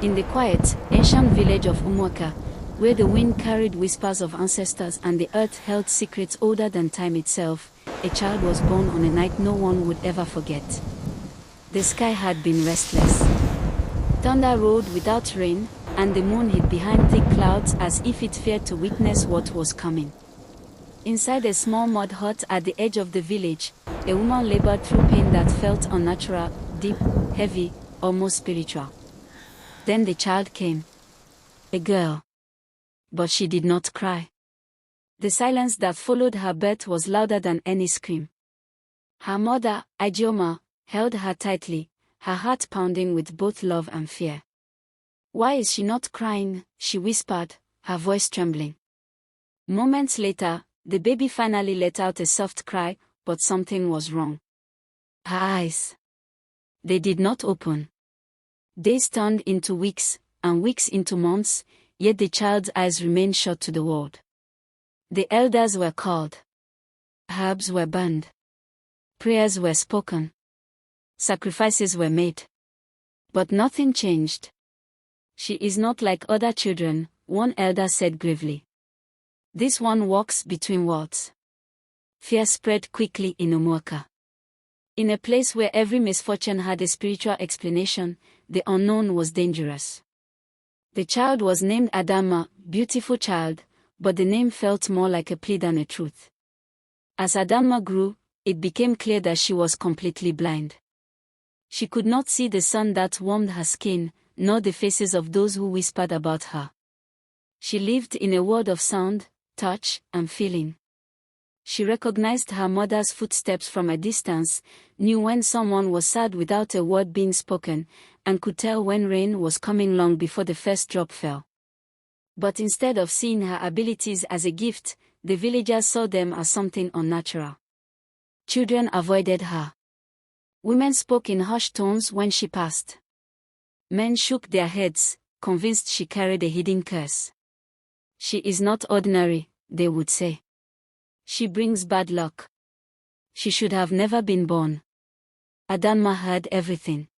In the quiet, ancient village of Umuaka, where the wind carried whispers of ancestors and the earth held secrets older than time itself, a child was born on a night no one would ever forget. The sky had been restless. Thunder rolled without rain, and the moon hid behind thick clouds as if it feared to witness what was coming. Inside a small mud hut at the edge of the village, a woman labored through pain that felt unnatural, deep, heavy, almost spiritual. Then the child came. A girl. But she did not cry. The silence that followed her birth was louder than any scream. Her mother, Ijeoma, held her tightly, her heart pounding with both love and fear. "Why is she not crying?" she whispered, her voice trembling. Moments later, the baby finally let out a soft cry, but something was wrong. Her eyes. They did not open. Days turned into weeks, and weeks into months, yet the child's eyes remained shut to the world. The elders were called. Herbs were burned. Prayers were spoken. Sacrifices were made. But nothing changed. "She is not like other children," one elder said gravely. "This one walks between worlds." Fear spread quickly in Umuaka. In a place where every misfortune had a spiritual explanation, the unknown was dangerous. The child was named Adanma, beautiful child, but the name felt more like a plea than a truth. As Adanma grew, it became clear that she was completely blind. She could not see the sun that warmed her skin, nor the faces of those who whispered about her. She lived in a world of sound, touch, and feeling. She recognized her mother's footsteps from a distance, knew when someone was sad without a word being spoken, and could tell when rain was coming long before the first drop fell. But instead of seeing her abilities as a gift, the villagers saw them as something unnatural. Children avoided her. Women spoke in hushed tones when she passed. Men shook their heads, convinced she carried a hidden curse. "She is not ordinary," they would say. "She brings bad luck. She should have never been born." Adanma heard everything.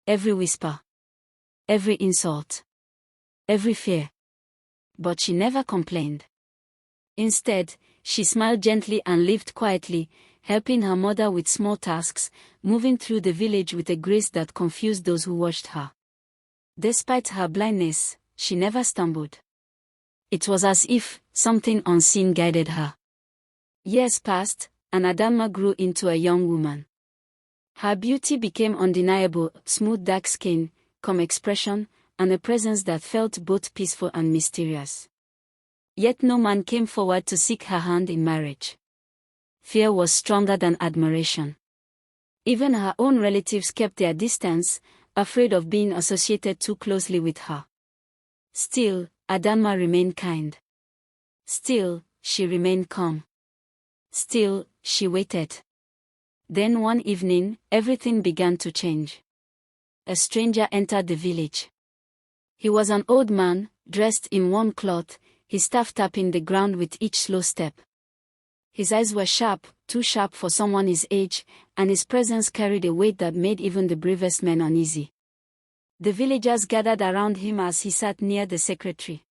Every whisper. Every insult. Every fear. But she never complained. Instead, she smiled gently and lived quietly, helping her mother with small tasks, moving through the village with a grace that confused those who watched her. Despite her blindness, she never stumbled. It was as if something unseen guided her. Years passed, and Adanma grew into a young woman. Her beauty became undeniable, smooth dark skin, calm expression, and a presence that felt both peaceful and mysterious. Yet no man came forward to seek her hand in marriage. Fear was stronger than admiration. Even her own relatives kept their distance, afraid of being associated too closely with her. Still, Adanma remained kind. Still, she remained calm. Still, she waited. Then one evening, everything began to change. A stranger entered the village. He was an old man, dressed in warm cloth, his staff tapping the ground with each slow step. His eyes were sharp, too sharp for someone his age, and his presence carried a weight that made even the bravest men uneasy. The villagers gathered around him as he sat near the secretary.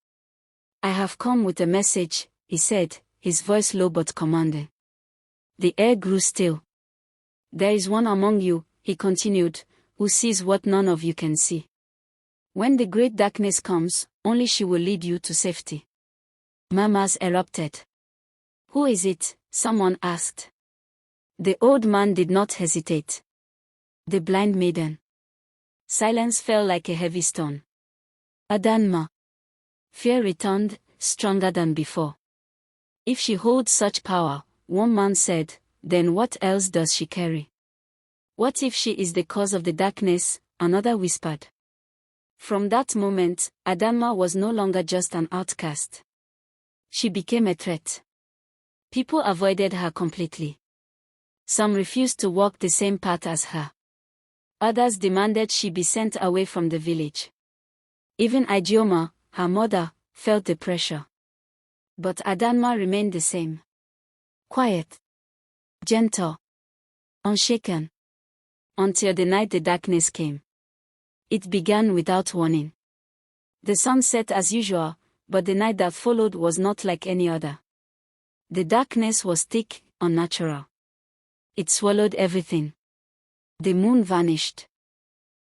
"I have come with a message," he said, his voice low but commanding. The air grew still. "There is one among you," he continued, "who sees what none of you can see. When the great darkness comes, only she will lead you to safety." Murmurs erupted. "Who is it?" someone asked. The old man did not hesitate. "The blind maiden." Silence fell like a heavy stone. "Adanma." Fear returned, stronger than before. "If she holds such power," one man said, "then what else does she carry? What if she is the cause of the darkness?" another whispered. From that moment, Adanma was no longer just an outcast. She became a threat. People avoided her completely. Some refused to walk the same path as her. Others demanded she be sent away from the village. Even Ijeoma, her mother, felt the pressure. But Adanma remained the same. Quiet. Gentle. Unshaken. Until the night the darkness came. It began without warning. The sun set as usual, but the night that followed was not like any other. The darkness was thick, unnatural. It swallowed everything. The moon vanished.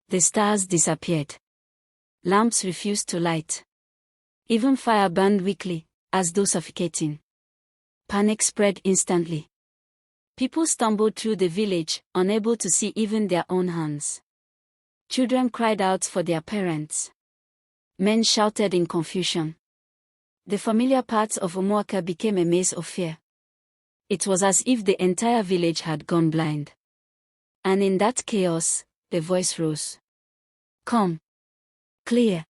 The stars disappeared. Lamps refused to light. Even fire burned weakly, as though suffocating. Panic spread instantly. People stumbled through the village, unable to see even their own hands. Children cried out for their parents. Men shouted in confusion. The familiar parts of Umuaka became a maze of fear. It was as if the entire village had gone blind. And in that chaos, a voice rose. Come. Clear.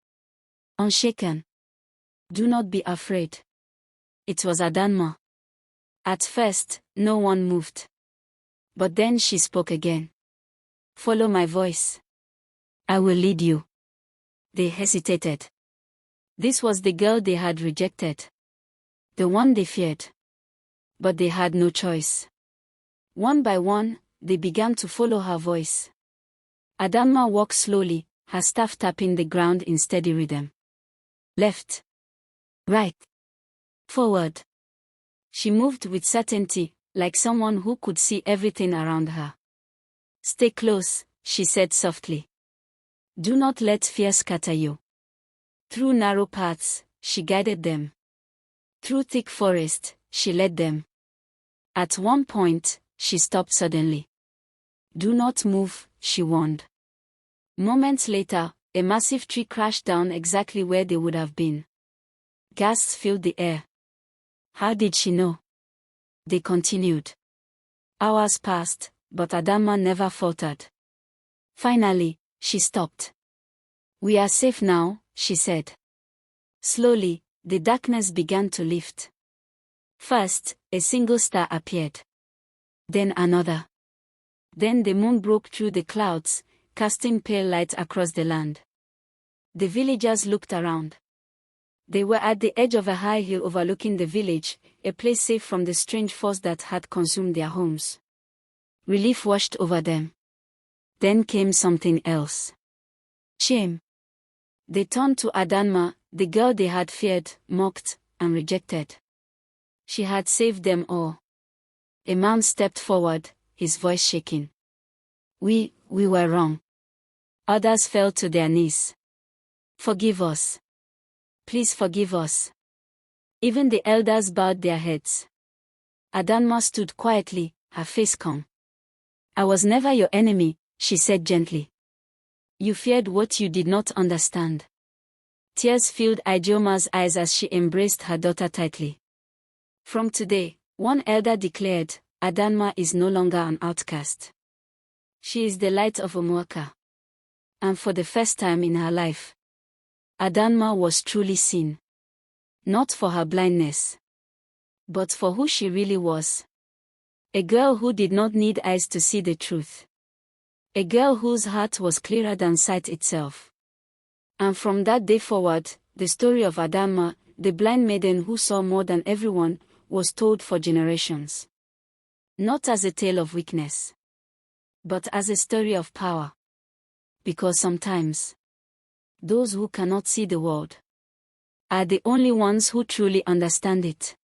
Unshaken. Do not be afraid. It was Adanma. At first, no one moved. But then she spoke again. Follow my voice. I will lead you. They hesitated. This was the girl they had rejected. The one they feared. But they had no choice. One by one, they began to follow her voice. Adanma walked slowly, her staff tapping the ground in steady rhythm. Left. Right. Forward. She moved with certainty, like someone who could see everything around her. Stay close, she said softly. Do not let fear scatter you. Through narrow paths, she guided them. Through thick forest, she led them. At one point, she stopped suddenly. Do not move, she warned. Moments later, a massive tree crashed down exactly where they would have been. Gasps filled the air. How did she know? They continued. Hours passed, but Adanma never faltered. Finally, she stopped. We are safe now, she said. Slowly, the darkness began to lift. First, a single star appeared. Then another. Then the moon broke through the clouds, casting pale light across the land. The villagers looked around. They were at the edge of a high hill overlooking the village, a place safe from the strange force that had consumed their homes. Relief washed over them. Then came something else. Shame. They turned to Adanma, the girl they had feared, mocked, and rejected. She had saved them all. A man stepped forward, his voice shaking. We were wrong. Others fell to their knees. Forgive us. Please forgive us. Even the elders bowed their heads. Adanma stood quietly, her face calm. I was never your enemy, she said gently. You feared what you did not understand. Tears filled Ijioma's eyes as she embraced her daughter tightly. From today, one elder declared, Adanma is no longer an outcast. She is the light of Umuaka. And for the first time in her life, Adanma was truly seen. Not for her blindness, but for who she really was. A girl who did not need eyes to see the truth. A girl whose heart was clearer than sight itself. And from that day forward, the story of Adanma, the blind maiden who saw more than everyone, was told for generations. Not as a tale of weakness, but as a story of power. Because sometimes, those who cannot see the world are the only ones who truly understand it.